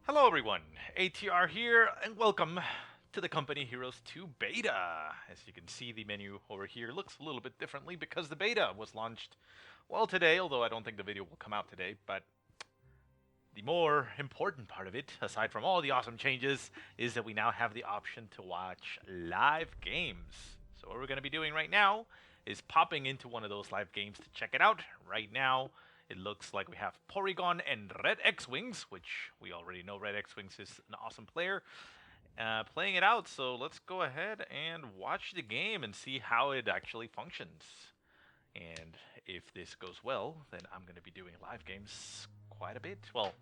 Hello everyone, ATR here, and welcome to the Company Heroes 2 beta. As you can see, the menu over here looks a little bit differently because the beta was launched, well, today, although I don't think the video will come out today, but the more important part of it, aside from all the awesome changes, is that we now have the option to watch live games. So what we're going to be doing right now is popping into one of those live games to check it out. Right now, it looks like we have Porygon and RedxWings, which we already know RedxWings is an awesome player, playing it out. So let's go ahead and watch the game and see how it actually functions. And if this goes well, then I'm going to be doing live games quite a bit. Well,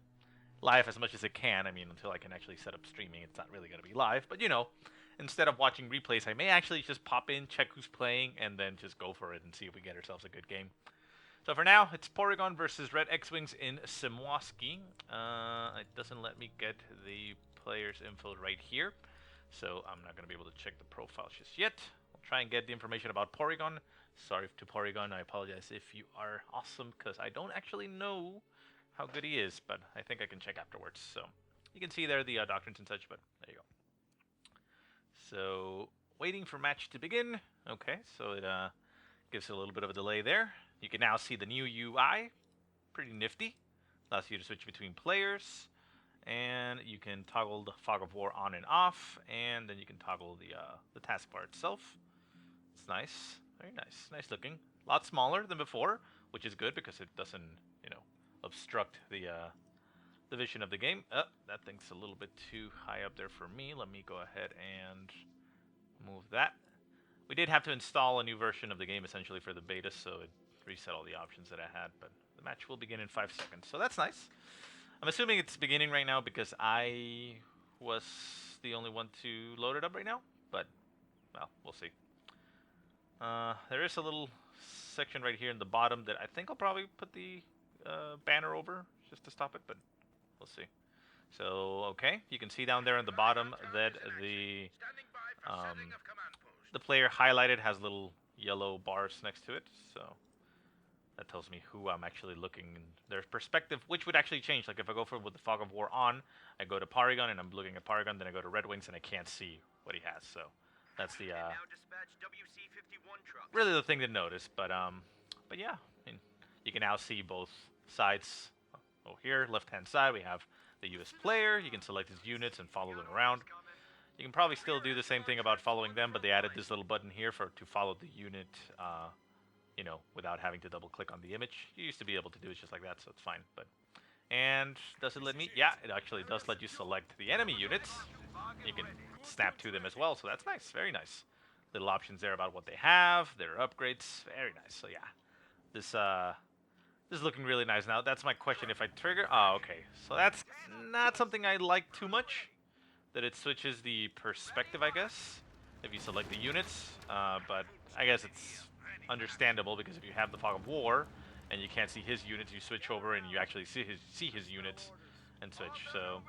live as much as it can. I mean, until I can actually set up streaming, it's not really going to be live. But, instead of watching replays, I may actually just pop in, check who's playing, and then just go for it and see if we get ourselves a good game. So for now, it's Porygon versus RedxWings in Semoskiy. It doesn't let me get the player's info right here, so I'm not going to be able to check the profile just yet. I'll try and get the information about Porygon. Sorry to Porygon, I apologize if you are awesome, because I don't actually know how good he is, but I think I can check afterwards. So you can see there the doctrines and such, but there you go. So waiting for match to begin. Okay, so it gives it a little bit of a delay there. You can now see the new UI, pretty nifty. Allows you to switch between players, and you can toggle the fog of war on and off, and then you can toggle the taskbar itself. It's nice, very nice, nice looking. A lot smaller than before, which is good because it doesn't, obstruct the vision of the game. That thing's a little bit too high up there for me. Let me go ahead and move that. We did have to install a new version of the game essentially for the beta, so it reset all the options that I had, but the match will begin in 5 seconds, so that's nice. I'm assuming it's beginning right now because I was the only one to load it up right now, but, well, we'll see. There is a little section right here in the bottom that I think I'll probably put the banner over just to stop it, but we'll see. So, okay, you can see down there in the bottom that the player highlighted has little yellow bars next to it, so that tells me who I'm actually looking in their perspective, which would actually change. Like if I go for with the fog of war on, I go to Porygon and I'm looking at Porygon, then I go to RedxWings and I can't see what he has. So that's the really the thing to notice. But yeah, I mean, you can now see both sides. Oh, here, left-hand side, we have the U.S. player. You can select his units and follow them around. You can probably still do the same thing about following them, but they added this little button here to follow the unit, without having to double-click on the image. You used to be able to do it just like that, so it's fine. And does it let me? Yeah, it actually does let you select the enemy units. You can snap to them as well, so that's nice, very nice. Little options there about what they have, their upgrades, very nice. So yeah, this is looking really nice. Now that's my question. If I trigger, okay, so that's not something I like too much. That it switches the perspective, I guess, if you select the units. But I guess it's understandable because if you have the fog of war and you can't see his units, you switch over and you actually see his units and switch. So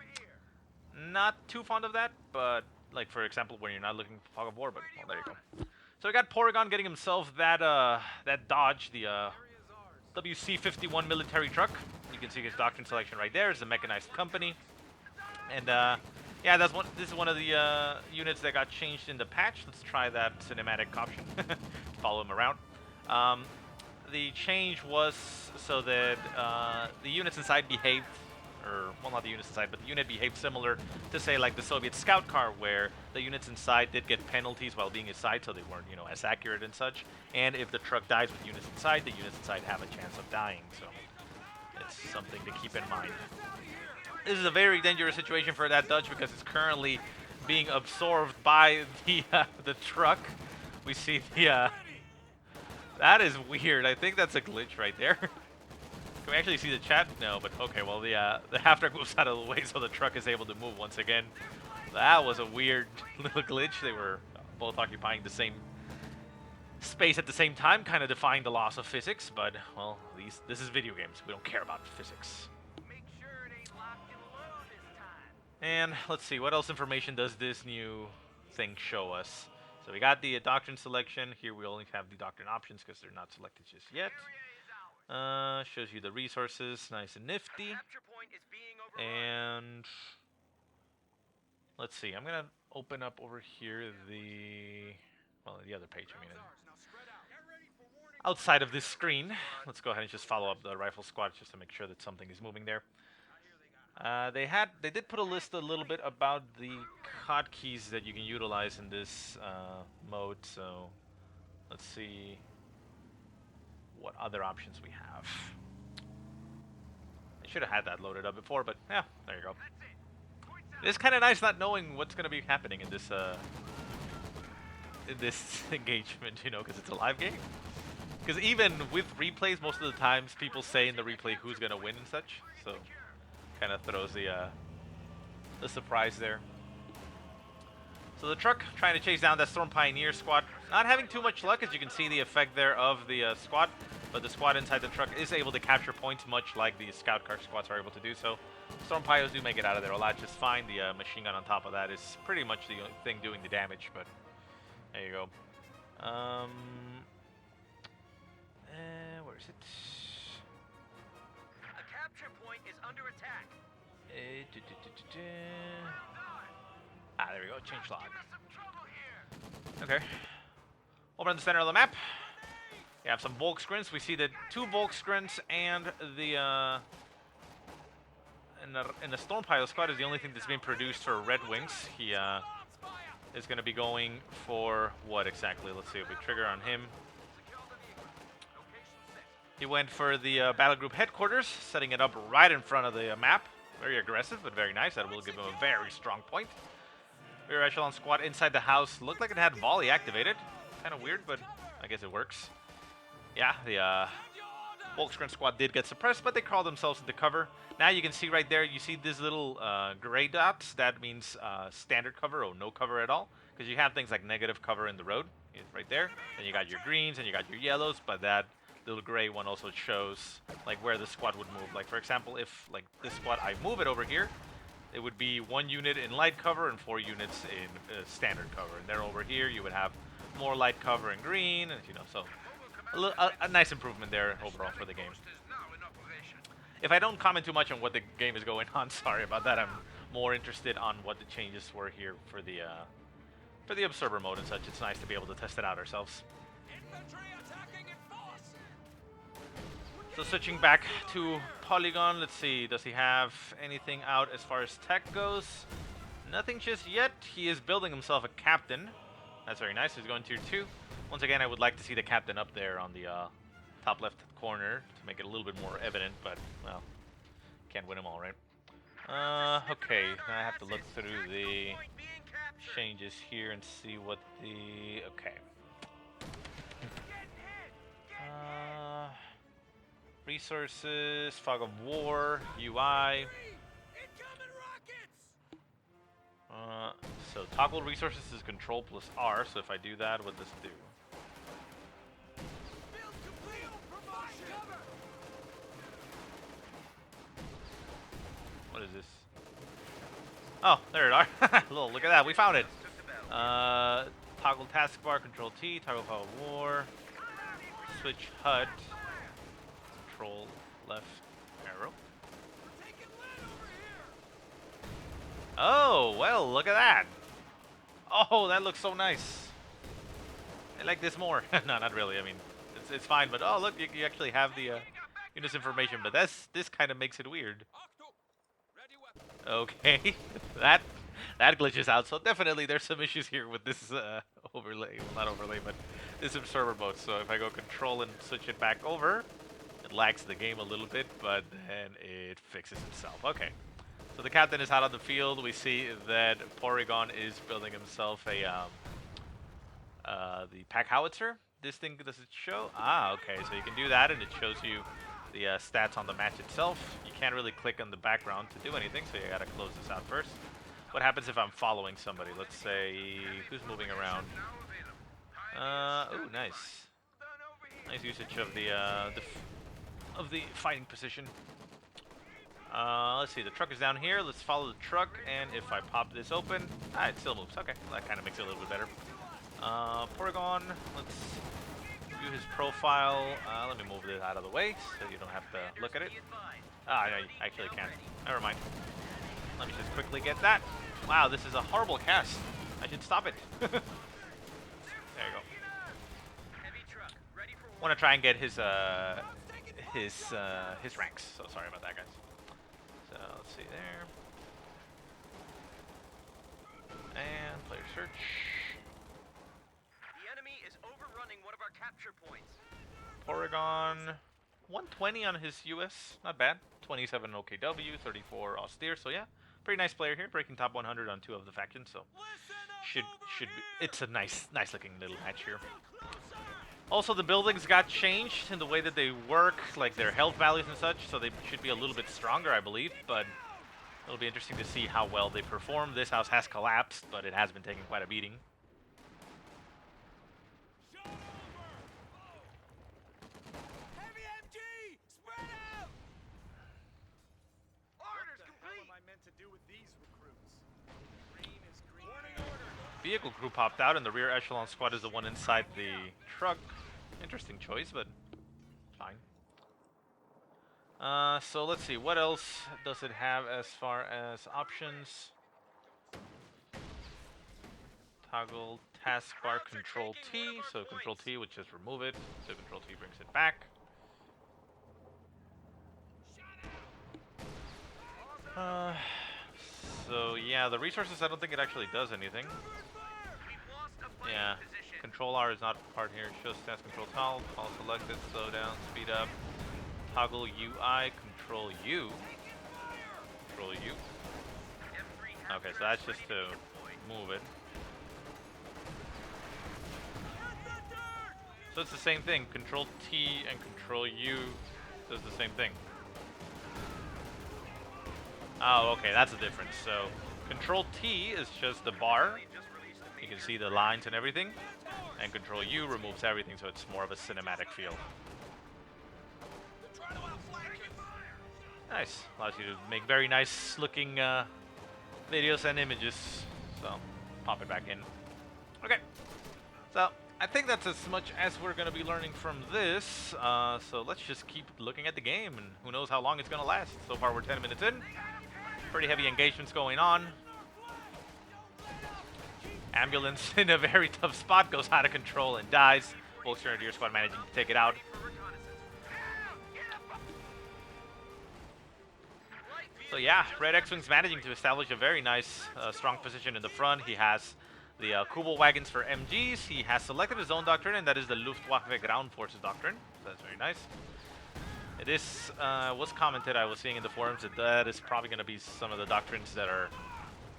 not too fond of that, but like for example when you're not looking for fog of war. But well, there you go. So we got Porygon getting himself that Dodge, the WC-51 military truck. You can see his doctrine selection right there. It's a mechanized company, and yeah, this is one of the units that got changed in the patch. Let's try that cinematic option. Follow him around. The change was so that the units inside behaved, or well, not the units inside, but the unit behaved similar to say like the Soviet scout car, where the units inside did get penalties while being inside, so they weren't as accurate and such. And if the truck dies with units inside, the units inside have a chance of dying. So it's something to keep in mind. This is a very dangerous situation for that Dutch because it's currently being absorbed by the truck. We see the that is weird. I think that's a glitch right there. Can we actually see the chat? No, but okay. Well, the half truck moves out of the way, so the truck is able to move once again. That was a weird little glitch. They were both occupying the same space at the same time, kind of defying the laws of physics. But well, this is video games. We don't care about physics. And let's see, what else information does this new thing show us? So we got the doctrine selection. Here we only have the doctrine options because they're not selected just yet. Shows you the resources, nice and nifty. And let's see. I'm gonna open up over here the other page. I mean, outside of this screen. Let's go ahead and just follow up the rifle squad just to make sure that something is moving there. They did put a list a little bit about the hotkeys that you can utilize in this mode. So let's see what other options we have. I should have had that loaded up before, but yeah, there you go. It's kind of nice not knowing what's going to be happening in this engagement, you know, because it's a live game. Because even with replays, most of the times people say in the replay who's going to win and such. So kind of throws the surprise there. So the truck trying to chase down that Storm Pioneer squad. Not having too much luck, as you can see the effect there of the squad. But the squad inside the truck is able to capture points, much like the scout car squads are able to do so. Storm Pios do make it out of there a lot just fine. The machine gun on top of that is pretty much the only thing doing the damage, but there you go. Where is it? A capture point is under attack. Ah, there we go. Change log. Okay. Over in the center of the map, we have some Volksgrins. We see the 2 Volksgrins and the and the Storm Pile squad is the only thing that's being produced for RedxWings. He is going to be going for what exactly? Let's see if we trigger on him. He went for the battle group headquarters, setting it up right in front of the map. Very aggressive, but very nice. That will give him a very strong point. Rear echelon squad inside the house. Looked like it had volley activated. Kind of weird, but I guess it works. Yeah, the Volksgren squad did get suppressed, but they crawled themselves into cover. Now you can see right there, you see these little gray dots. That means standard cover or no cover at all. Because you have things like negative cover in the road, right there. Then you got your greens and you got your yellows, but that little gray one also shows like where the squad would move. Like for example, if like this squad, I move it over here, it would be 1 unit in light cover and 4 units in standard cover. And then over here, you would have more light cover in green, and you know, so a nice improvement there overall for the game. If I don't comment too much on what the game is going on, sorry about that. I'm more interested on what the changes were here for the observer mode and such. It's nice to be able to test it out ourselves. So switching back to Polygon, let's see, does he have anything out as far as tech goes? Nothing just yet. He is building himself a captain. That's very nice. He's going tier 2. Once again, I would like to see the captain up there on the top left corner to make it a little bit more evident, but, well, can't win them all, right? Okay, now I have to look through the changes here and see what the... Okay. Resources, Fog of War, UI. So toggle resources is Control plus R, so if I do that, what does this do? What is this? Oh, there it are. Look at that, we found it. Toggle taskbar, Control T, toggle Fog of War, switch HUD. Control left arrow. Oh, well, look at that. Oh, that looks so nice. I like this more. No, not really. I mean, it's fine, but oh, look, you actually have the units information, but this kind of makes it weird. Okay, that glitches out. So definitely there's some issues here with this overlay. Well, not overlay, but this observer mode. So if I go control and switch it back over, it lags the game a little bit, but then it fixes itself. Okay, so the captain is out on the field. We see that Porygon is building himself a the pack howitzer. This thing, does it show? Ah, okay, so you can do that, and it shows you the stats on the match itself. You can't really click on the background to do anything, so you gotta close this out first. What happens if I'm following somebody? Let's say, who's moving around? Oh, nice. Nice usage of the fighting position. Let's see, the truck is down here. Let's follow the truck, and if I pop this open, it still moves. Okay, that kind of makes it a little bit better. Porygon, let's view his profile. Let me move this out of the way so you don't have to look at it. I actually can't. Never mind. Let me just quickly get that. Wow, this is a horrible cast. I should stop it. There you go. Want to try and get his ranks. So sorry about that, guys. So let's see there. And player search. The enemy is overrunning one of our capture points. Porygon, 120 on his US, not bad. 27 OKW, 34 austere. So yeah, pretty nice player here, breaking top 100 on 2 of the factions. So should be, it's a nice looking little match here. Also, the buildings got changed in the way that they work, like their health values and such. So they should be a little bit stronger, I believe. But it'll be interesting to see how well they perform. This house has collapsed, but it has been taking quite a beating. Vehicle crew popped out, and the rear echelon squad is the one inside the truck. Interesting choice, but fine. So let's see, what else does it have as far as options? Toggle taskbar Control T, so Control T would just remove it, so Control T brings it back. So yeah, the resources, I don't think it actually does anything. Yeah, Control R is not part here. Show stance, Control toggle, call selected, slow down, speed up. Toggle UI, Control U. Control U. Okay, so that's just to move it. So it's the same thing. Control T and Control U does the same thing. Oh, okay, that's the difference. So Control T is just the bar. You can see the lines and everything. And Control U removes everything, so it's more of a cinematic feel. Nice. Allows you to make very nice looking videos and images. So pop it back in. Okay. So I think that's as much as we're going to be learning from this. So let's just keep looking at the game, and who knows how long it's going to last. So far we're 10 minutes in. Pretty heavy engagements going on. Ambulance in a very tough spot goes out of control and dies. Bolster and Deer Squad managing to take it out. So yeah, RedxWings managing to establish a very nice, strong position in the front. He has the Kubel wagons for MGs. He has selected his own doctrine, and that is the Luftwaffe Ground Forces doctrine. So that's very nice. It is, was commented, I was seeing in the forums, that is probably going to be some of the doctrines that are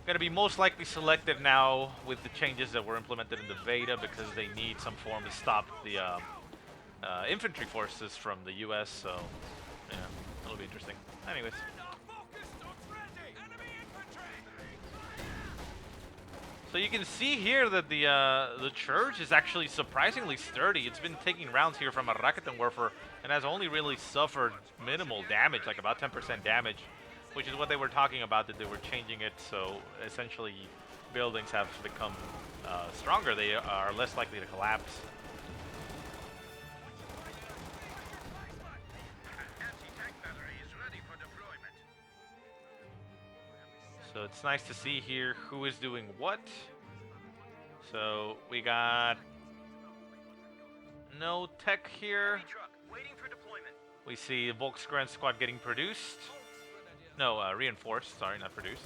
going to be most likely selected now with the changes that were implemented in the beta, because they need some form to stop the infantry forces from the US, so yeah, it'll be interesting. Anyways. So you can see here that the church is actually surprisingly sturdy. It's been taking rounds here from a Raketenwerfer and has only really suffered minimal damage, like about 10% damage, which is what they were talking about, that they were changing it so essentially buildings have become stronger. They are less likely to collapse. So it's nice to see here who is doing what. So we got no tech here. We see Volkswagen squad getting produced. No, reinforced. Sorry, not produced.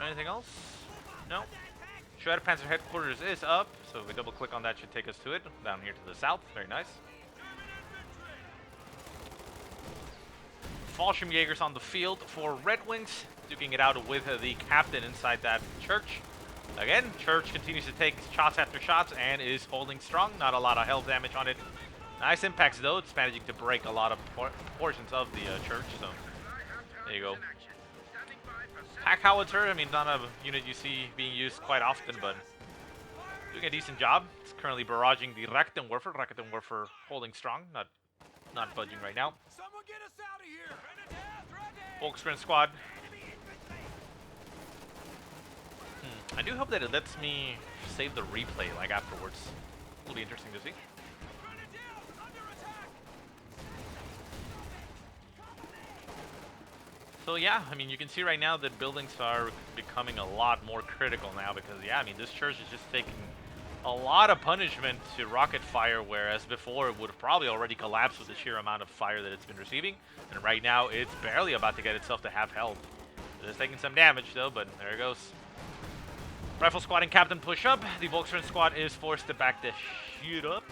Anything else? No. Shredder Panzer headquarters is up, so if we double click on that, should take us to it. Down here to the south. Very nice. Fallschirmjägers on the field for RedxWings, duking it out with the captain inside that church. Again, church continues to take shots after shots and is holding strong. Not a lot of health damage on it. Nice impacts though. It's managing to break a lot of portions of the church. So there you go. Pack howitzer. I mean, not a unit you see being used quite often, but doing a decent job. It's currently barraging the Raketenwerfer. Raketenwerfer holding strong. Not budging right now. Someone get us out of here. Volkswagen squad. I do hope that it lets me save the replay like afterwards. It'll be interesting to see. So So yeah, I mean, you can see right now that buildings are becoming a lot more critical now because, yeah, I mean, this church is just taking a lot of punishment to rocket fire, whereas before it would have probably already collapsed with the sheer amount of fire that it's been receiving. And right now, it's barely about to get itself to half health. It is taking some damage, though, but there it goes. Rifle squad and captain push up. The Volkswagen squad is forced to back the shit up.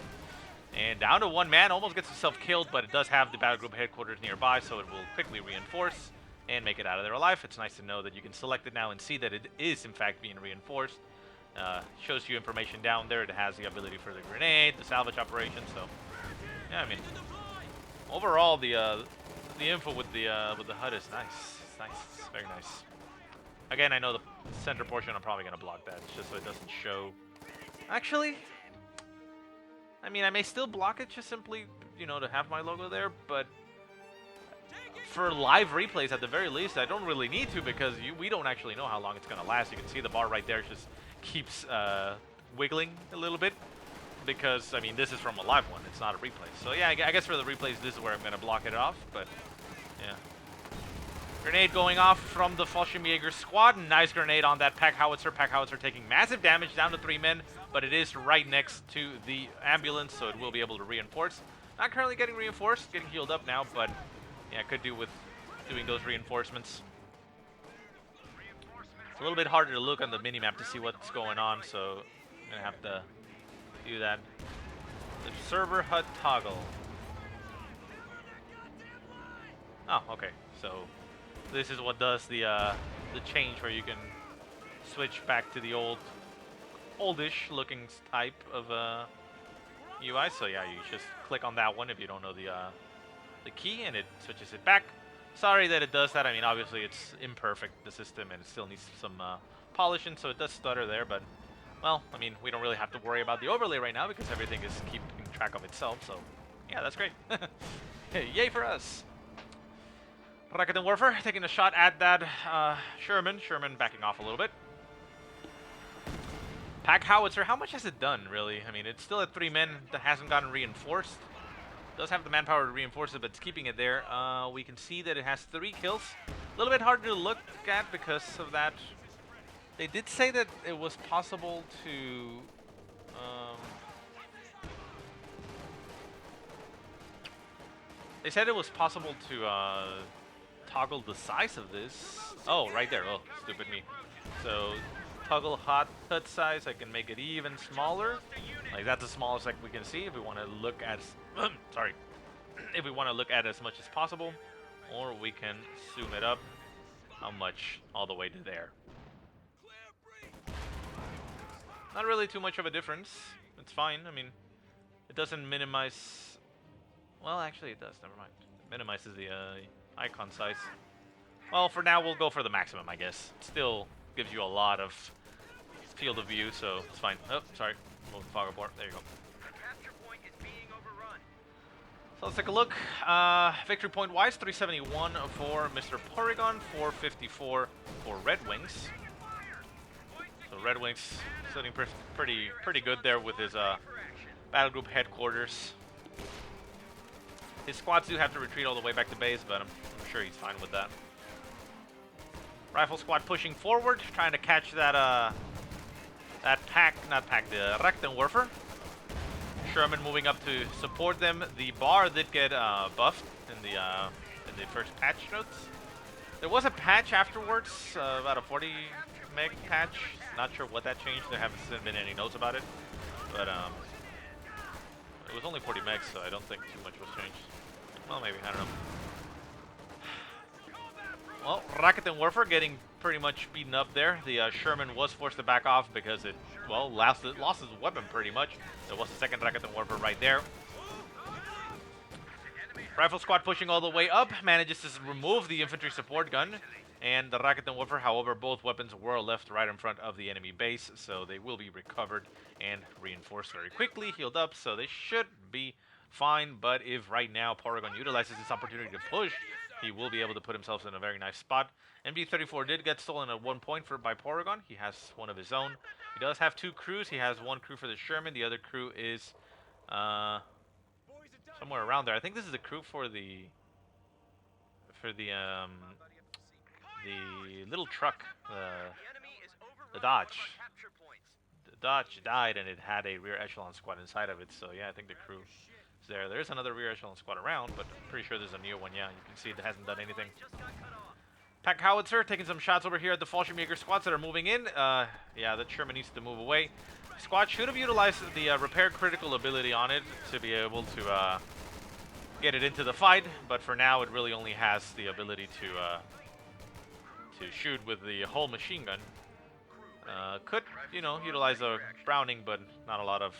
And down to one man, almost gets himself killed, but it does have the battle group headquarters nearby, so it will quickly reinforce and make it out of there alive. It's nice to know that you can select it now and see that it is in fact being reinforced. Shows you information down there. It has the ability for the grenade, the salvage operation. So, yeah, I mean, overall the info with the HUD is nice. It's nice. It's very nice. Again, I know the center portion. I'm probably gonna block that. It's just so it doesn't show. Actually, I mean, I may still block it just simply, you know, to have my logo there, but for live replays, at the very least, I don't really need to because we don't actually know how long it's going to last. You can see the bar right there just keeps wiggling a little bit because, I mean, this is from a live one. It's not a replay. So, yeah, I guess for the replays, this is where I'm going to block it off, but, yeah. Grenade going off from the Fallschirmjäger squad. Nice grenade on that pack howitzer. Pack howitzer taking massive damage, down to 3 men, but it is right next to the ambulance, so it will be able to reinforce. Not currently getting reinforced, getting healed up now, but yeah, could do with doing those reinforcements. It's a little bit harder to look on the minimap to see what's going on, so I'm gonna have to do that. The server HUD toggle. Oh, okay. So this is what does the change where you can switch back to the oldish looking type of UI. So yeah, you just click on that one if you don't know the key, and it switches it back. Sorry that it does that. I mean, obviously it's imperfect, the system, and it still needs some polishing, so it does stutter there. But well, I mean, we don't really have to worry about the overlay right now because everything is keeping track of itself. So yeah, that's great. Yay for us. Rocket and Warfare taking a shot at that Sherman. Sherman backing off a little bit. Pack howitzer, how much has it done, really? I mean, it's still at 3 men. That hasn't gotten reinforced. Does have the manpower to reinforce it, but it's keeping it there. We can see that it has 3 kills. A little bit harder to look at because of that. They did say that it was possible to... they said it was possible to toggle the size of this. Oh, right there. Oh, stupid me. So, toggle HUD size. I can make it even smaller. Like, that's the smallest like we can see if we want to look at... sorry. If we want to look at as much as possible. Or we can zoom it up. How much? All the way to there. Not really too much of a difference. It's fine. I mean, it doesn't minimize... Well, actually it does. Never mind. It minimizes the icon size. Well, for now, we'll go for the maximum, I guess. It still gives you a lot of field of view, so it's fine. Oh, sorry. Move the fog report. There you go. So let's take a look. Victory point wise, 371 for Mr. Porygon, 454 for RedxWings. So RedxWings sitting pretty good there with his battle group headquarters. His squads do have to retreat all the way back to base, but I'm sure he's fine with that. Rifle squad pushing forward, trying to catch that the Rectenwerfer. Sherman moving up to support them. The bar did get buffed in the first patch notes. There was a patch afterwards, about a 40 meg patch. Not sure what that changed. There haven't been any notes about it, but it was only 40 megs, so I don't think too much was changed. Well, maybe, I don't know. Well, Rocket and Warfare getting pretty much beaten up there. The Sherman was forced to back off because it, well, lost his weapon pretty much. There was a second Rocket and Warfare right there. Rifle squad pushing all the way up, manages to remove the infantry support gun. And the Rocket and Warfare, however, both weapons were left right in front of the enemy base, so they will be recovered and reinforced very quickly, healed up, so they should be fine. But if right now Porygon utilizes this opportunity to push, he will be able to put himself in a very nice spot. MD-34 did get stolen at one point by Porygon. He has one of his own. He does have 2 crews. He has 1 crew for the Sherman. The other crew is somewhere around there. I think this is the crew for the little truck, The enemy is the overrunning Dodge. one of our capture points. The Dodge died, and it had a rear echelon squad inside of it. So yeah, I think the crew is there. There's another rear echelon squad around, but I'm pretty sure there's a near one. Yeah, you can see it hasn't done anything. Just got cut off. Pack Howitzer taking some shots over here at the Fallschirmjäger squads that are moving in. Yeah, that Sherman needs to move away. Squad should have utilized the repair critical ability on it to be able to get it into the fight, but for now it really only has the ability to shoot with the whole machine gun. Could, you know, utilize a Browning, but not a lot of...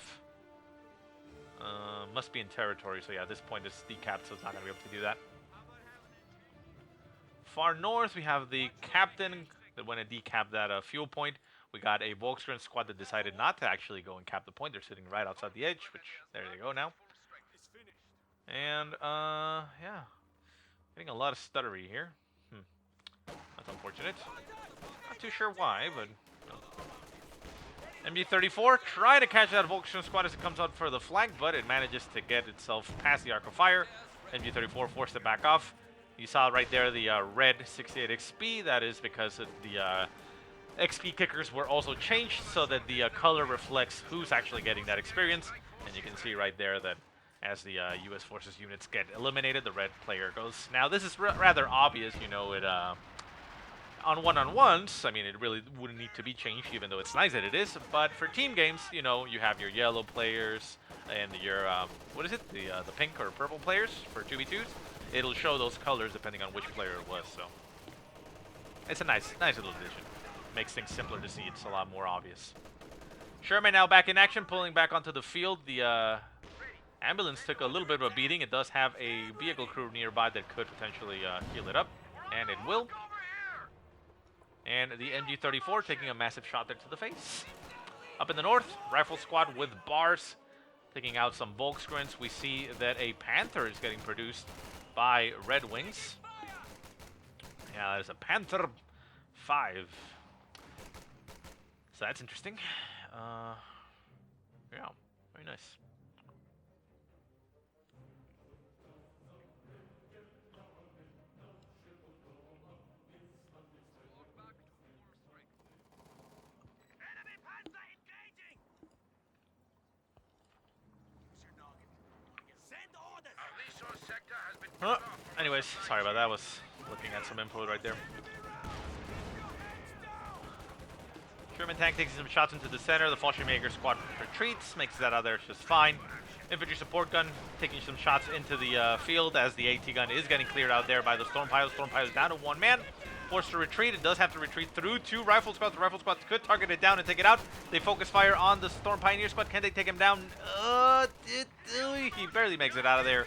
must be in territory, so yeah, at this point it's decapped, so it's not going to be able to do that. Far north, we have the captain that went and decapped that fuel point. We got a Volkswagen squad that decided not to actually go and cap the point. They're sitting right outside the edge, which, there they go now. And, yeah. Getting a lot of stuttery here. That's unfortunate. Not too sure why, but... MG-34 trying to catch that Volkswagen squad as it comes out for the flank, but it manages to get itself past the arc of fire. MG-34 forced it back off. You saw right there the red 68 XP. That is because the XP kickers were also changed so that the color reflects who's actually getting that experience. And you can see right there that as the U.S. Forces units get eliminated, the red player goes. Now, this is rather obvious, you know, it on one-on-ones, I mean, it really wouldn't need to be changed, even though it's nice that it is. But for team games, you know, you have your yellow players and your, what is it, the pink or purple players for 2v2s. It'll show those colors depending on which player it was, so it's a nice little addition. Makes things simpler to see. It's a lot more obvious. Sherman now back in action, pulling back onto the field. The ambulance took a little bit of a beating. It does have a vehicle crew nearby that could potentially heal it up, and it will. And the MG-34 taking a massive shot there to the face. Up in the north, rifle squad with bars taking out some Volkswagens. We see that a Panther is getting produced by RedxWings. Yeah, there's a Panther 5. So that's interesting. Yeah, very nice. Anyways, sorry about that. I was looking at some info right there. Sherman tank takes some shots into the center. The Fallschirmjäger squad retreats, makes that out there just fine. Infantry support gun taking some shots into the field as the AT gun is getting cleared out there by the Storm Pilot. Storm Pilot is down to one man. Forced to retreat. It does have to retreat through two rifle squads. The rifle squads could target it down and take it out. They focus fire on the Storm Pioneer squad. Can they take him down? He barely makes it out of there.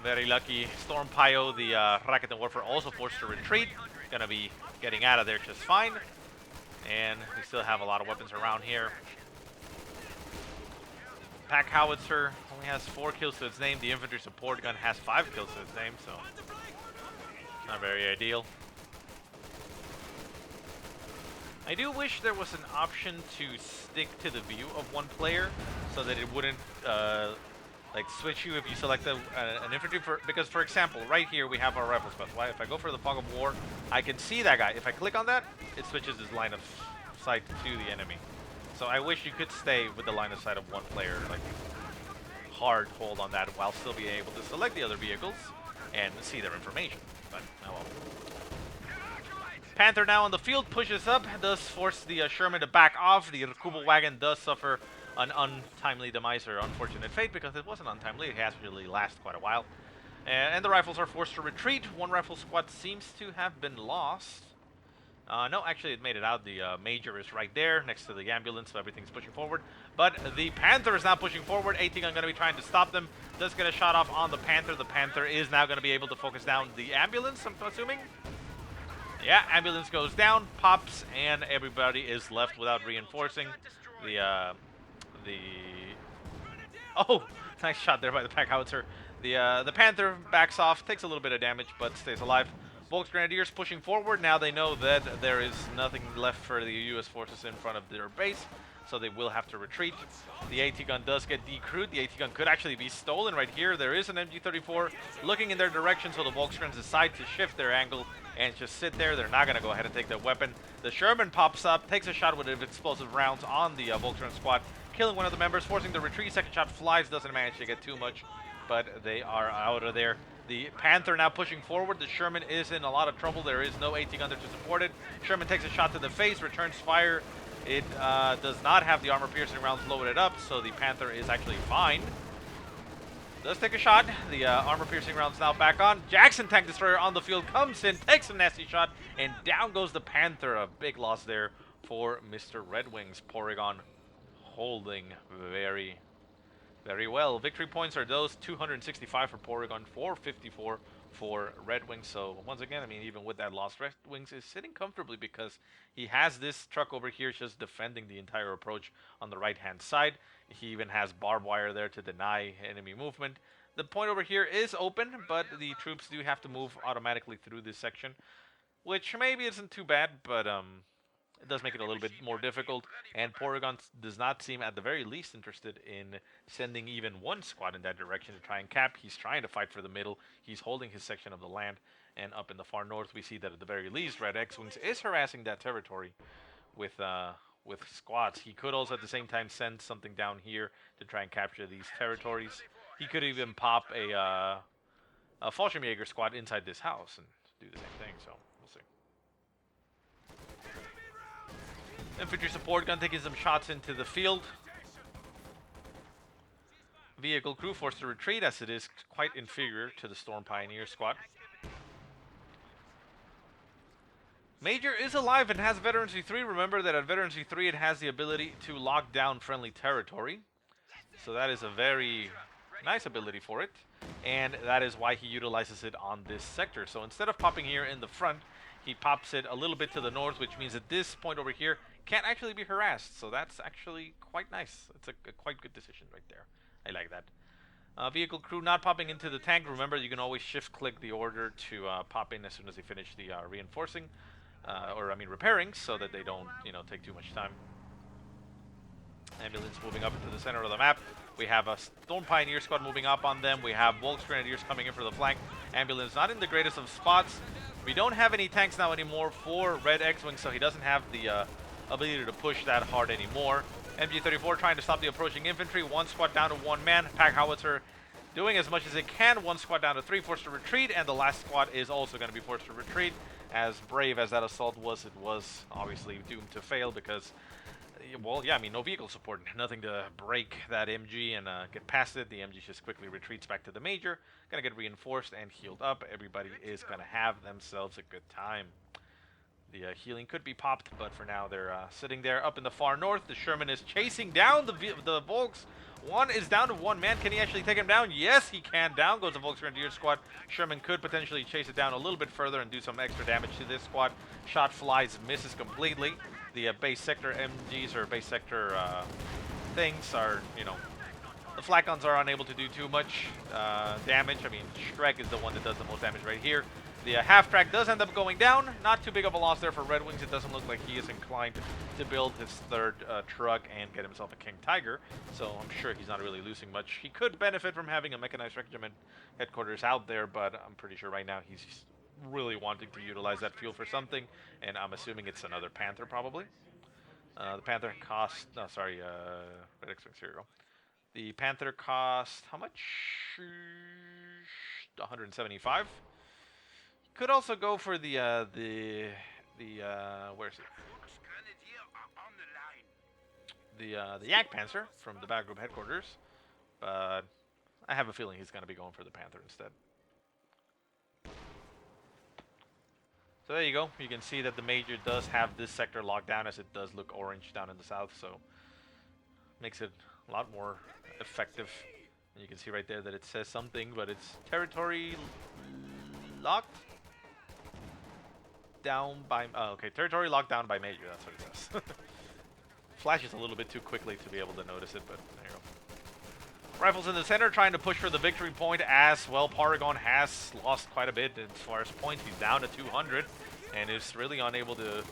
Very lucky. Storm Pio, the Rocket and Warfare, also forced to retreat. Gonna be getting out of there just fine. And we still have a lot of weapons around here. Pack Howitzer only has 4 kills to its name. The infantry support gun has 5 kills to its name, so not very ideal. I do wish there was an option to stick to the view of one player so that it wouldn't like switch you if you select an infantry, because for example right here we have our rifle squad. Why, if I go for the fog of war, I can see that guy. If I click on that, it switches his line of sight to the enemy. So I wish you could stay with the line of sight of one player, like hard hold on that while still being able to select the other vehicles and see their information. But oh well. Panther now on the field pushes up, does force the Sherman to back off. The Kubel wagon does suffer an untimely demise or unfortunate fate, because it wasn't untimely. It actually lasted quite a while. And the rifles are forced to retreat. One rifle squad seems to have been lost. No, actually it made it out. The Major is right there next to the ambulance, so everything's pushing forward. But the Panther is not pushing forward. AT gun going to be trying to stop them. Does get a shot off on the Panther. The Panther is now going to be able to focus down the ambulance, I'm assuming. Yeah, ambulance goes down, pops, and everybody is left without reinforcing. Oh, nice shot there by the Pack Howitzer. The Panther backs off, takes a little bit of damage, but stays alive. Volksgrenadiers pushing forward. Now they know that there is nothing left for the U.S. forces in front of their base. so they will have to retreat. The AT gun does get decrewed. The AT gun could actually be stolen right here. There is an MG34 looking in their direction, so the Volkskrans decide to shift their angle and just sit there. They're not going to go ahead and take the weapon. The Sherman pops up, takes a shot with explosive rounds on the Volkskran squad, killing one of the members, forcing the retreat. Second shot flies, doesn't manage to get too much, but they are out of there. The Panther now pushing forward. The Sherman is in a lot of trouble. There is no AT gun there to support it. Sherman takes a shot to the face, returns fire. It does not have the armor-piercing rounds loaded up, so the Panther is actually fine. Does take a shot. The armor-piercing rounds now back on. Jackson Tank Destroyer on the field comes in, takes a nasty shot, and down goes the Panther. A big loss there for Mr. RedxWings. Porygon holding very, very well. Victory points are those 265 for Porygon, 454 for RedxWings. So once again, I mean, even with that loss, RedxWings is sitting comfortably because he has this truck over here just defending the entire approach on the right-hand side. He even has barbed wire there to deny enemy movement. The point over here is open, but the troops do have to move automatically through this section, which maybe isn't too bad, but it does make it a little bit more difficult, and Porygon does not seem at the very least interested in sending even one squad in that direction to try and cap. He's trying to fight for the middle. He's holding his section of the land, and up in the far north we see that at the very least RedxWings is harassing that territory with squads. He could also at the same time send something down here to try and capture these territories. He could even pop a Fallschirmjäger squad inside this house and do the same thing, so we'll see. Infantry support gun taking some shots into the field. Vehicle crew forced to retreat as it is quite inferior to the Storm Pioneer squad. Major is alive and has Veterancy 3. Remember that at Veterancy 3 it has the ability to lock down friendly territory. So that is a very nice ability for it. And that is why he utilizes it on this sector. So instead of popping here in the front, he pops it a little bit to the north, which means that this point over here can't actually be harassed. So that's actually quite nice. It's a quite good decision right there. I like that. Vehicle crew not popping into the tank. Remember, you can always shift-click the order to pop in as soon as they finish the reinforcing. Repairing, so that they don't, take too much time. Ambulance moving up into the center of the map. We have a Storm Pioneer squad moving up on them. We have Volksgrenadiers coming in for the flank. Ambulance not in the greatest of spots. We don't have any tanks now anymore for RedxWings, so he doesn't have the ability to push that hard anymore. MG34 trying to stop the approaching infantry. One squad down to one man. Pack Howitzer doing as much as it can. One squad down to three, forced to retreat, and the last squad is also going to be forced to retreat. As brave as that assault was, it was obviously doomed to fail because, well, yeah, I mean, no vehicle support, nothing to break that MG and get past it. The MG just quickly retreats back to the Major, gonna get reinforced and healed up. Everybody is gonna have themselves a good time. The healing could be popped, but for now they're sitting there up in the far north. The Sherman is chasing down the Volks. One is down to one man. Can he actually take him down? Yes, he can. Down goes the Volksgrenadier squad. Sherman could potentially chase it down a little bit further and do some extra damage to this squad. Shot flies, misses completely. The base sector MGs or base sector things are, the flak guns are unable to do too much damage. I mean, Shrek is the one that does the most damage right here. The half-track does end up going down. Not too big of a loss there for RedxWings. It doesn't look like he is inclined to build his third truck and get himself a King Tiger. So I'm sure he's not really losing much. He could benefit from having a Mechanized Regiment headquarters out there, but I'm pretty sure right now he's really wanting to utilize that fuel for something. And I'm assuming it's another Panther, probably. The Panther cost... No, sorry, RedxWings, here we go. The Panther cost... How much? 175. Could also go for the where's it? The Yak Panzer from the Battle Group headquarters, but I have a feeling he's going to be going for the Panther instead. So there you go. You can see that the Major does have this sector locked down, as it does look orange down in the south, so makes it a lot more effective. And you can see right there that it says something, but it's territory locked down by... Oh, okay, territory locked down by Major, that's what it says. Flashes a little bit too quickly to be able to notice it, but there you go. Rifles in the center trying to push for the victory point as well. Porygon has lost quite a bit as far as points. He's down to 200 and is really unable to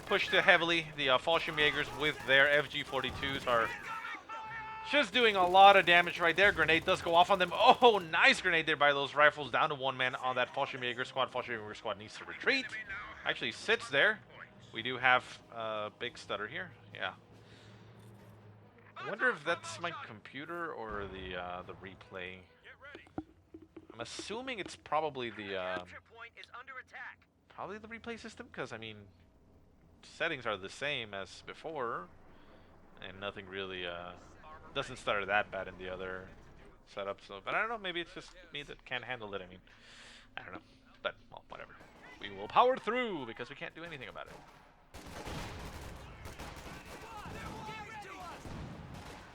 pushed heavily. The Fallschirmjägers with their FG-42s are just doing a lot of damage right there. Grenade does go off on them. Oh, nice grenade there by those rifles. Down to one man on that Fallschirmjäger squad. Fallschirmjäger squad needs to retreat. Actually sits there. We do have a big stutter here. Yeah. I wonder if that's my computer or the replay. I'm assuming it's probably the replay system, because I mean, settings are the same as before, and nothing really doesn't stutter that bad in the other setup. So, but I don't know. Maybe it's just me that can't handle it. I mean, I don't know. But well, whatever. We will power through because we can't do anything about it.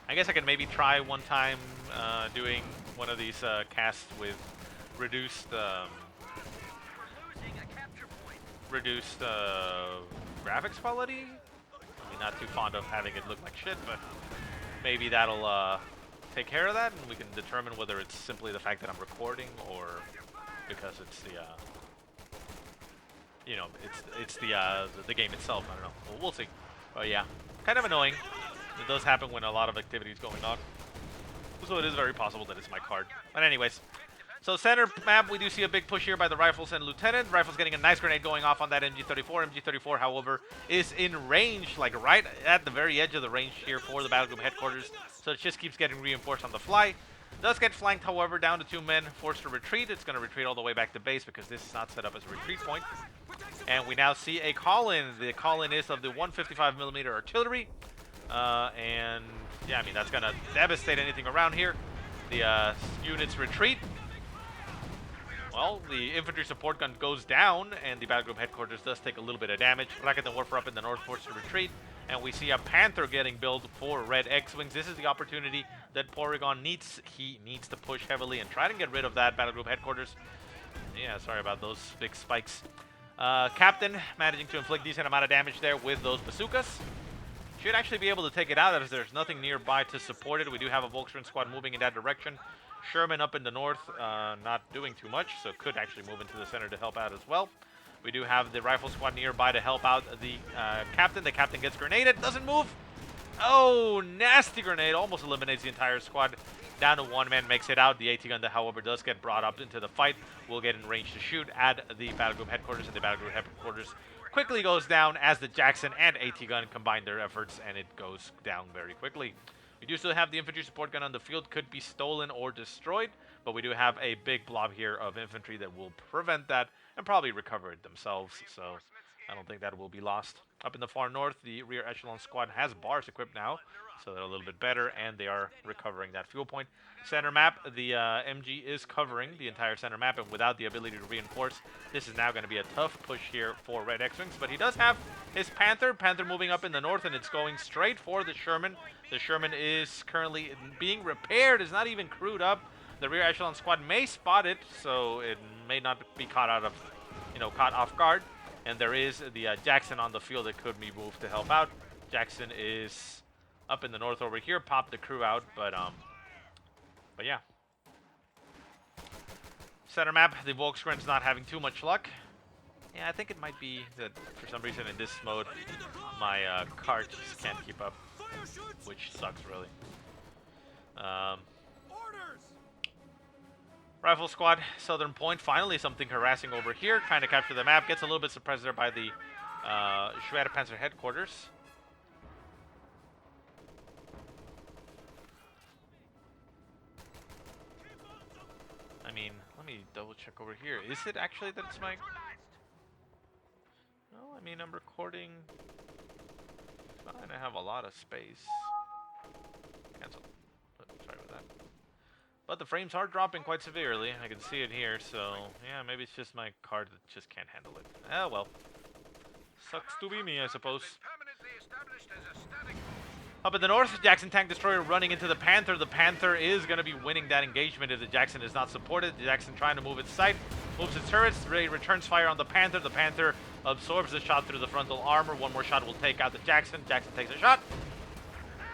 I guess I can maybe try one time doing one of these casts with reduced graphics quality. I mean, not too fond of having it look like shit, but maybe that'll take care of that, and we can determine whether it's simply the fact that I'm recording or because it's the you know, it's the game itself. I don't know. Well, we'll see. But yeah, kind of annoying. It does happen when a lot of activity is going on. So it is very possible that it's my card. But anyways, so center map, we do see a big push here by the Rifles and Lieutenant. Rifles getting a nice grenade going off on that MG-34. MG-34, however, is in range, like right at the very edge of the range here for the battle group headquarters. So it just keeps getting reinforced on the fly. Does get flanked, however, down to 2 men, forced to retreat. It's going to retreat all the way back to base because this is not set up as a retreat point. And we now see a call-in. The call-in is of the 155mm artillery. And yeah, I mean, that's going to devastate anything around here. The units retreat. Well, the infantry support gun goes down, and the battle group headquarters does take a little bit of damage. Rocket and Warfare up in the north, forced to retreat. And we see a Panther getting built for RedxWings. This is the opportunity that Porygon needs. He needs to push heavily and try to get rid of that battle group headquarters. Yeah, sorry about those big spikes. Captain managing to inflict decent amount of damage there with those bazookas. Should actually be able to take it out as there's nothing nearby to support it. We do have a Volkswagen squad moving in that direction. Sherman up in the north, not doing too much, so could actually move into the center to help out as well. We do have the rifle squad nearby to help out the captain. The captain gets grenaded, doesn't move. Oh, nasty grenade, almost eliminates the entire squad. Down to 1 man, makes it out. The AT gun, that, however, does get brought up into the fight. Will get in range to shoot at the battle group headquarters, and the battle group headquarters quickly goes down as the Jackson and AT gun combine their efforts, and it goes down very quickly. We do still have the infantry support gun on the field, could be stolen or destroyed, but we do have a big blob here of infantry that will prevent that and probably recover it themselves, so I don't think that will be lost. Up in the far north, the rear echelon squad has bars equipped now, so they're a little bit better, and they are recovering that fuel point. Center map, the MG is covering the entire center map, and without the ability to reinforce, this is now going to be a tough push here for RedxWings, but he does have his Panther. Panther moving up in the north, and it's going straight for the Sherman. The Sherman is currently being repaired, is not even crewed up. The rear echelon squad may spot it, so it may not be caught out of, caught off guard. And there is the Jackson on the field that could be moved to help out. Jackson is up in the north over here, popped the crew out, but yeah. Center map, the Volkswagen's not having too much luck. Yeah, I think it might be that for some reason in this mode, my card just can't keep up, which sucks really. Rifle squad, southern point, finally something harassing over here, trying to capture the map, gets a little bit suppressed there by the Schwerpanzer headquarters. I mean, let me double check over here. Is it actually that it's my... No, I mean, I'm recording... Fine, I have a lot of space. Cancel. Sorry about that. But the frames are dropping quite severely. I can see it here, so yeah, maybe it's just my card that just can't handle it. Oh well. Sucks to be me, I suppose. Up in the north, Jackson tank destroyer running into the Panther. The Panther is going to be winning that engagement if the Jackson is not supported. The Jackson trying to move its sight, moves its turrets, returns fire on the Panther. The Panther absorbs the shot through the frontal armor. One more shot will take out the Jackson. Jackson takes a shot.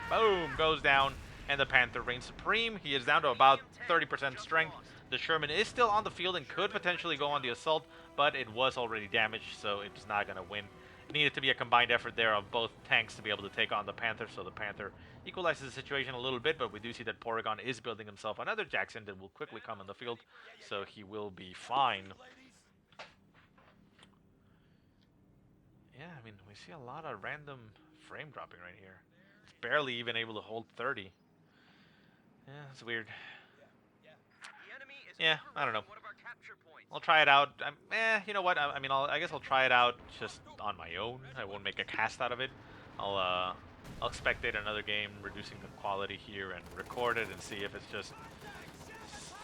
Boom, goes down. And the Panther reigns supreme. He is down to about 30% strength. The Sherman is still on the field and could potentially go on the assault, but it was already damaged, so it's not going to win needed to be a combined effort there of both tanks to be able to take on the Panther, so the Panther equalizes the situation a little bit, but we do see that Porygon is building himself another Jackson that will quickly come on the field, so he will be fine. Yeah, I mean, we see a lot of random frame dropping right here. It's barely even able to hold 30. Yeah, it's weird. The enemy is Yeah, I don't know. overrunning one of our capture points. I'll try it out. You know what? I mean, I guess I'll try it out just on my own. I won't make a cast out of it. I'll spectate another game, reducing the quality here, and record it and see if it's just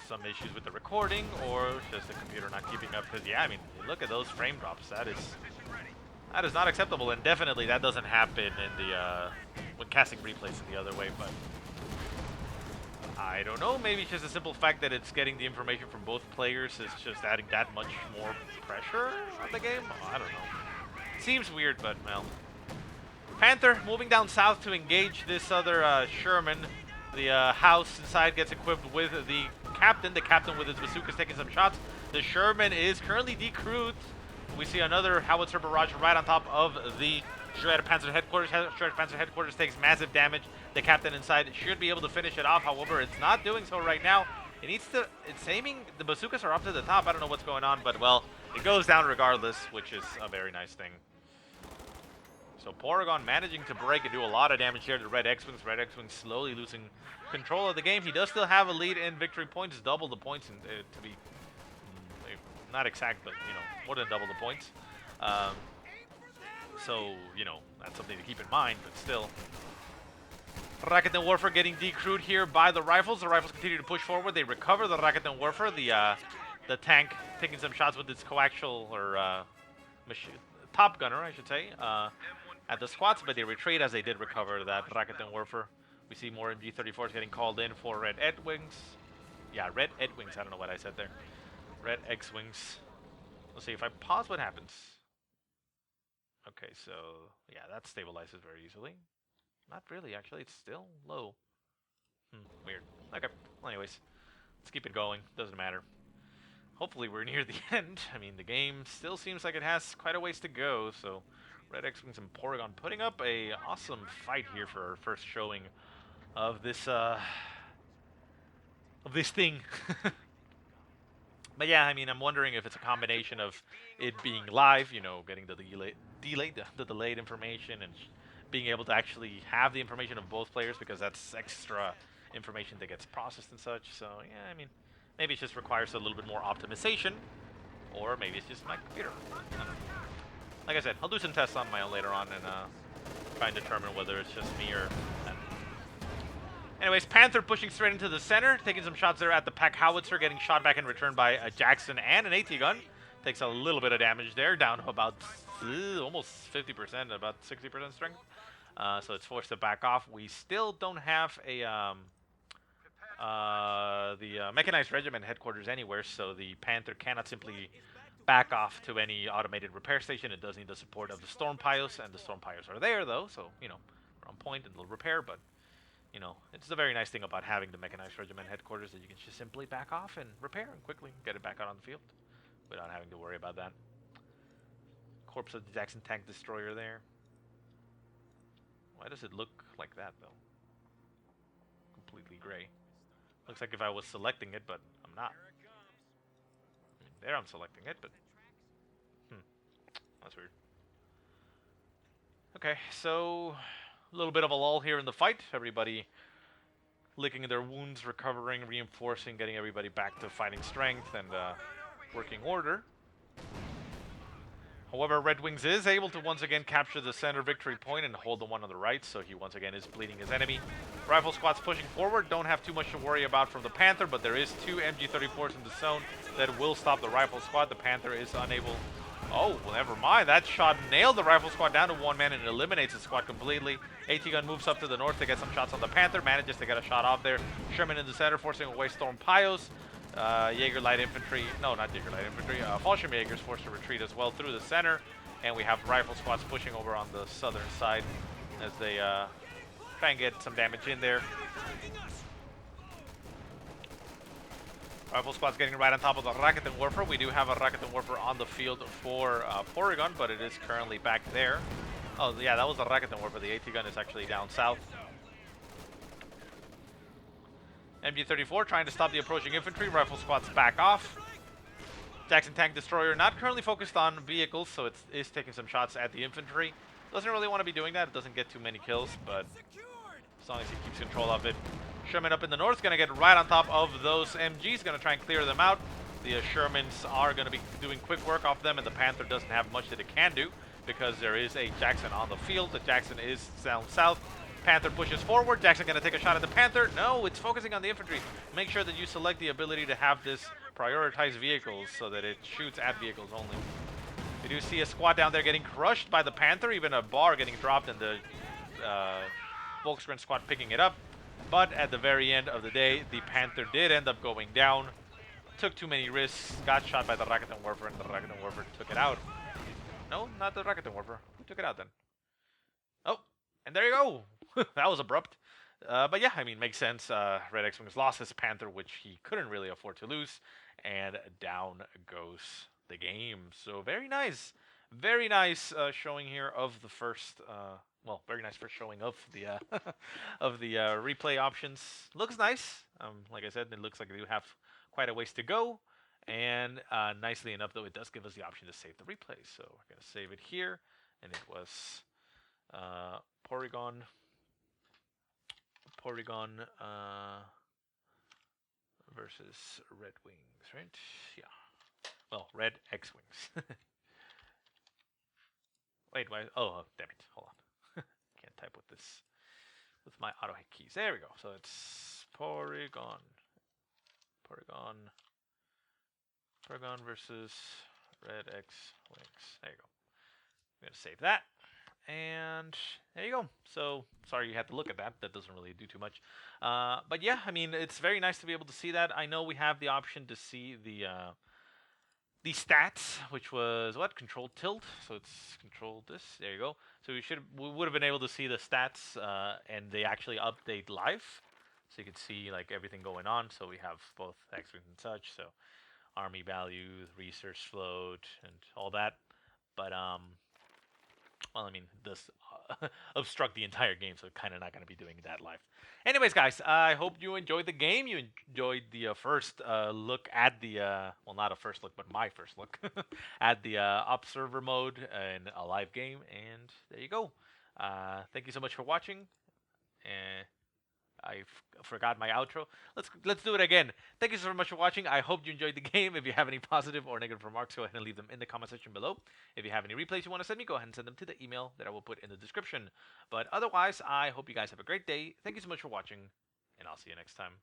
some issues with the recording or just the computer not keeping up. Because yeah, I mean, look at those frame drops. That is not acceptable, and definitely that doesn't happen in the when casting replays in the other way. But I don't know, maybe it's just a simple fact that it's getting the information from both players is just adding that much more pressure on the game. Oh, I don't know. Seems weird, but well. Panther moving down south to engage this other Sherman. The house inside gets equipped with the captain. The captain with his bazookas taking some shots. The Sherman is currently decrewed. We see another howitzer barrage right on top of the Shredder Panzer headquarters. Shredder Panzer headquarters takes massive damage. The captain inside should be able to finish it off. However, it's not doing so right now. It needs to. It's aiming. The bazookas are up to the top. I don't know what's going on, but well, it goes down regardless, which is a very nice thing. So Porygon managing to break and do a lot of damage here to RedxWings. RedxWings slowly losing control of the game. He does still have a lead in victory points, double the points, and to be not exact, but you know, more than double the points. So you know, that's something to keep in mind. But still, Rakuten Warfare getting decrewed here by the rifles. The rifles continue to push forward. They recover the Rakuten Warfare. The tank taking some shots with its coaxial or top gunner, I should say, at the squats, but they retreat as they did recover that Rakuten Warfare. We see more MG34s getting called in for RedxWings. Yeah, RedxWings. I don't know what I said there. RedxWings. Let's see if I pause. What happens? Okay, so yeah, that stabilizes very easily. Not really, actually. It's still low. Weird. Okay. Well, anyways, let's keep it going. Doesn't matter. Hopefully we're near the end. I mean, the game still seems like it has quite a ways to go, so RedxWings and Porygon putting up a awesome fight here for our first showing of this thing. But yeah, I mean, I'm wondering if it's a combination of it being live, you know, getting the delayed information, and being able to actually have the information of both players, because that's extra information that gets processed and such. So yeah, I mean, maybe it just requires a little bit more optimization, or maybe it's just my computer. I don't know. Like I said, I'll do some tests on my own later on and try and determine whether it's just me or... Anyways, Panther pushing straight into the center, taking some shots there at the Pack Howitzer, getting shot back in return by a Jackson and an AT gun. Takes a little bit of damage there, down to about almost 50%, about 60% strength. So it's forced to back off. We still don't have a Mechanized Regiment headquarters anywhere, so the Panther cannot simply back off to any automated repair station. It does need the support of the Storm Pios, and the Storm Pios are there, though, so, you know, we're on point and they'll repair, but, you know, it's the very nice thing about having the Mechanized Regiment headquarters, that you can just simply back off and repair and quickly get it back out on the field without having to worry about that. Corpse of the Jackson Tank Destroyer there. Why does it look like that, though? Completely gray. Looks like if I was selecting it, but I'm not. I mean, there I'm selecting it, but... That's weird. Okay, so... a little bit of a lull here in the fight. Everybody licking their wounds, recovering, reinforcing, getting everybody back to fighting strength and working order. However, RedxWings is able to once again capture the center victory point and hold the one on the right, so he once again is bleeding his enemy. Rifle squads pushing forward, don't have too much to worry about from the Panther, but there is 2 MG34s in the zone that will stop the rifle squad. The Panther is unable... Oh, well, never mind. That shot nailed the rifle squad down to 1 man and eliminates the squad completely. AT gun moves up to the north to get some shots on the Panther, manages to get a shot off there. Sherman in the center, forcing away Storm Pios. Jaeger Light Infantry, no, not Jaeger Light Infantry, Fallschirmjägers forced to retreat as well through the center. And we have rifle squads pushing over on the southern side as they try and get some damage in there. Rifle squad's getting right on top of the Rakuten Warper. We do have a Rakuten Warper on the field for Porygon, but it is currently back there. Oh, yeah, that was the Rakuten Warper. The AT gun is actually down south. MG-34 trying to stop the approaching infantry. Rifle squad's back off. Jackson Tank Destroyer not currently focused on vehicles, so it is taking some shots at the infantry. Doesn't really want to be doing that. It doesn't get too many kills, but as long as he keeps control of it. Sherman up in the north is going to get right on top of those MGs. Going to try and clear them out. The Shermans are going to be doing quick work off them, and the Panther doesn't have much that it can do because there is a Jackson on the field. The Jackson is down south. Panther pushes forward. Jackson going to take a shot at the Panther. No, it's focusing on the infantry. Make sure that you select the ability to have this prioritize vehicles so that it shoots at vehicles only. We do see a squad down there getting crushed by the Panther. Even a bar getting dropped and the Volkswagen squad picking it up. But at the very end of the day, the Panther did end up going down. Took too many risks. Got shot by the Rakuten Warper, and the Rakuten Warper took it out. No, not the Rakuten Warper. Who took it out then? Oh, and there you go. That was abrupt. But yeah, I mean, makes sense. RedxWings lost his Panther, which he couldn't really afford to lose. And down goes the game. So very nice. Very nice showing here of the first... well, very nice first showing of the of the replay options. Looks nice. Like I said, it looks like they do have quite a ways to go. And nicely enough, though, it does give us the option to save the replay. So we're going to save it here. And it was Porygon versus RedxWings, right? Yeah. Well, RedxWings. Wait, why? Oh, damn it. Hold on. Can't type with this. With my auto hit keys. There we go. So it's Porygon versus RedxWings. There you go. I'm going to save that. And there you go. So, sorry you had to look at that. That doesn't really do too much. But yeah, I mean, it's very nice to be able to see that. I know we have the option to see the stats, which was what? Control tilt. So it's control this. There you go. So we would have been able to see the stats, and they actually update live. So you can see like everything going on. So we have both X-Wings and such. So army values, research float, and all that. But well, I mean, this obstruct the entire game, so kind of not going to be doing that live. Anyways, guys, I hope you enjoyed the game. You enjoyed the first look at the, well, not a first look, but my first look at the observer mode in a live game. And there you go. Thank you so much for watching. I forgot my outro. Let's do it again. Thank you so much for watching. I hope you enjoyed the game. If you have any positive or negative remarks, go ahead and leave them in the comment section below. If you have any replays you want to send me, go ahead and send them to the email that I will put in the description. But otherwise, I hope you guys have a great day. Thank you so much for watching, and I'll see you next time.